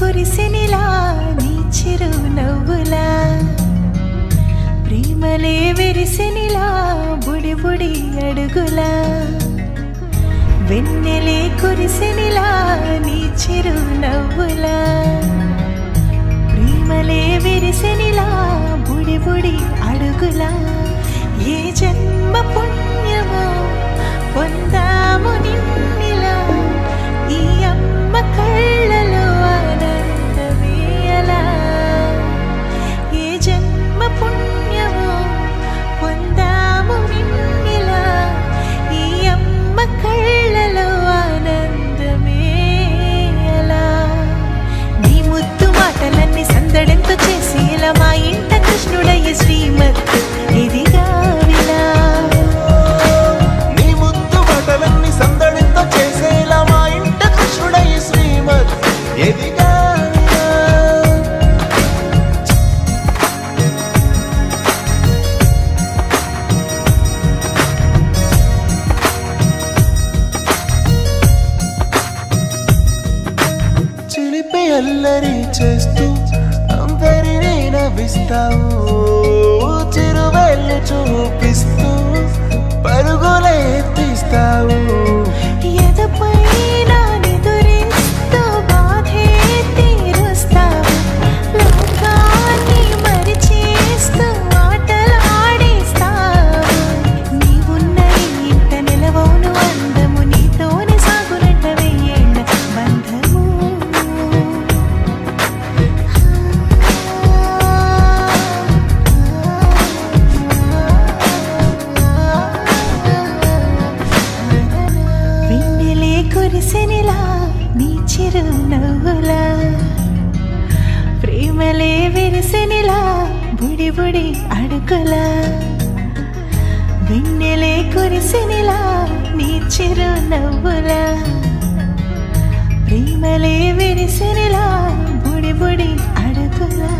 కురిసెనిలా నీ చిరు నవ్వులా ప్రేమలే విరిసెనిలా బుడి బుడి అడుగులా వెన్నెలే కురిసెనిలా నీ చిరు నవ్వులా ప్రేమలే విరిసెనిలా బుడి బుడి అడుగులా ఏ జన్మ పుణ్యమో పొందాము నిన్నిలా ఈ అమ్మ కళ్ళలో ఆనందమే అలా ఏ జన్మ పుణ్యమో పొందాము నిన్నిలా ఈ అమ్మ కళ్ళలో ఆనందమే అలా నీ ముద్దు మాటలన్నీ సందడంతో చేసి ఇలా మా ఇంట కృష్ణుడయ్య శ్రీమత్ ఇదిగా విలా నీ ముద్దు మాటలన్నీ సందడంతో చేసేలా మా ఇంట కృష్ణుడయ్య శ్రీమత్ ఎదిగా చిలిపి అల్లరి చేస్తూ అందరినీ నవ్విస్తావు చిరువేళ్ళు చూపిస్తూ పరుగులే ఎత్తిస్తావు ఎదపై నా నిదురిస్తూ బాధే తీరుస్తావు లోకాన్ని మరిచేస్తూ ఆటలాడిస్తావు నీవున్న ఈ ఇంట నిలవవును అందము నీతోనే సాగునంట వెయ్యేళ్ళ బంధము వెన్నెలే కురిసెనిలా నీ చిరు నవ్వులా ప్రేమలే విరిసెనిలా బుడి బుడి అడుగులా వెన్నెలే కురిసెనిలా నీ చిరు నవ్వులా ప్రేమలే విరిసెనిలా బుడి బుడి అడుగులా